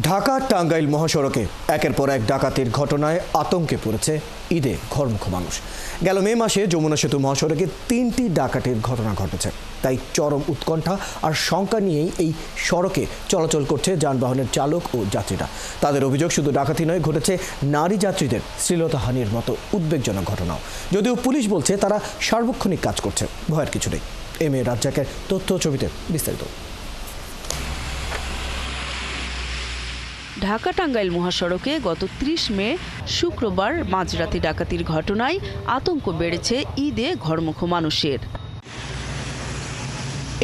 ঢাকা টাঙ্গাইল মহাসড়কে একের পর এক ডাকাতির ঘটনায় আতঙ্কে পড়েছে ঈদে ঘরমুখ মানুষ। গেল মে মাসে যমুনা সেতু মহাসড়কে 3টি ডাকাতির ঘটনা ঘটেছে। তাই চরম উৎকণ্ঠা আর শঙ্কা নিয়েই এই সড়কে চলাচল করছে যানবাহনের চালক ও যাত্রীরা। তাদের অভিযোগ, শুধু ডাকাতি নয়, ঘটেছে নারী যাত্রীদের শ্লীলতাহানির মতো উদ্বেগজনক ঘটনাও। যদিও পুলিশ বলছে তারা সার্বক্ষণিক কাজ করছে, ভয়ের কিছু নেই। এম এ রাজ্জাকের তথ্য ছবিতে বিস্তারিত। ঢাকা টাঙ্গাইল মহাসড়কে গত 30 মে শুক্রবার মাঝরাতে ডাকাতির ঘটনায় আতঙ্ক বেড়েছে ঈদে ঘরমুখ মানুষের।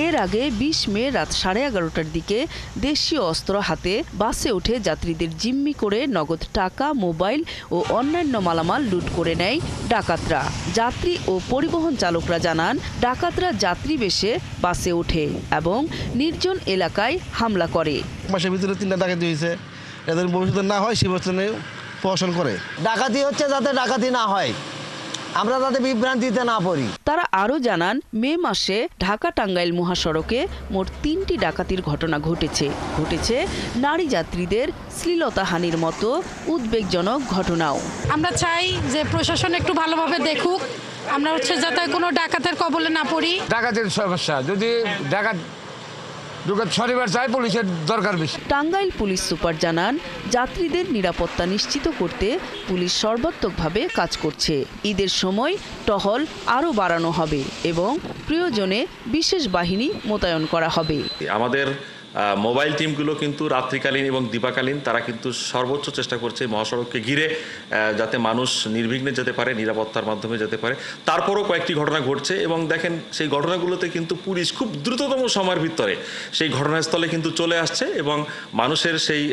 এর আগে 20 মে রাত 11:30টার দিকে দেশীয় অস্ত্র হাতে বাসে উঠে যাত্রীদের জিম্মি করে নগদ টাকা, মোবাইল ও অন্যান্য মালামাল লুট করে নেয় ডাকাতরা। যাত্রী ও পরিবহন চালকরা জানান, ডাকাতরা যাত্রী বেশে বাসে ওঠে এবং নির্জন এলাকায় হামলা করে। মাসের ভিতরে 3টা ডাকাতি হয়েছে, এদের ভবিষ্যতে না হয় সে বছর প্রশাসন করে। ডাকাতি হচ্ছে যাতে ডাকাতি না হয়, আমরা যাতে বিভ্রান্তিতে না পড়ি। তারা আরও জানান, মে মাসে ঢাকা টাঙ্গাইল মহাসড়কে মোট 3টি ডাকাতির ঘটনা ঘটেছে নারী যাত্রীদের শ্লীলতাহানির মতো উদ্বেগজনক ঘটনাও। আমরা চাই যে প্রশাসন একটু ভালোভাবে দেখুক, আমরা যাতে কোনো ডাকাতের কবলে না পড়ি। ডাকাতের সমস্যা, যদি ডাকাত শনিবার চাই, পুলিশের দরকার বেশি। টাঙ্গাইল পুলিশ সুপার জানান, যাত্রীদের নিরাপত্তা নিশ্চিত করতে পুলিশ সর্বাত্মকভাবে কাজ করছে। ঈদের সময় টহল আরও বাড়ানো হবে এবং প্রয়োজনে বিশেষ বাহিনী মোতায়েন করা হবে। আমাদের মোবাইল টিমগুলো কিন্তু রাত্রিকালীন এবং দিবাকালীন তারা কিন্তু সর্বোচ্চ চেষ্টা করছে মহাসড়ককে ঘিরে যাতে মানুষ নির্বিঘ্নে যেতে পারে, নিরাপত্তার মাধ্যমে যেতে পারে। তারপরও কয়েকটি ঘটনা ঘটছে এবং দেখেন সেই ঘটনাগুলোতে কিন্তু পুলিশ খুব দ্রুততম সময়ের ভিতরে সেই ঘটনাস্থলে কিন্তু চলে আসছে এবং মানুষের সেই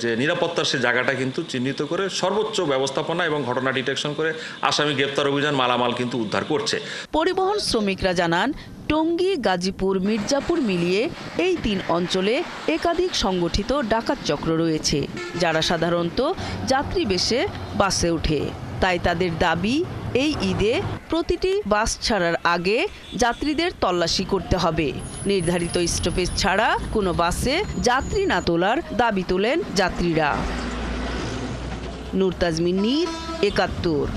যে নিরাপত্তার সেই জায়গাটা কিন্তু চিহ্নিত করে সর্বোচ্চ ব্যবস্থাপনা এবং ঘটনা ডিটেকশন করে আসামি গ্রেপ্তার অভিযান, মালামাল কিন্তু উদ্ধার করছে। পরিবহন শ্রমিকরা জানান, টঙ্গী, গাজীপুর, মির্জাপুর মিলিয়ে এই 3 অঞ্চলে একাধিক সংগঠিত ডাকাত চক্র রয়েছে, যারা সাধারণত যাত্রী বেশে বাসে ওঠে। তাই তাদের দাবি, এই ঈদে প্রতিটি বাস ছাড়ার আগে যাত্রীদের তল্লাশি করতে হবে। নির্ধারিত স্টপেজ ছাড়া কোনো বাসে যাত্রী না তোলার দাবি তোলেন যাত্রীরা। নূর তাজমিন, ৭১।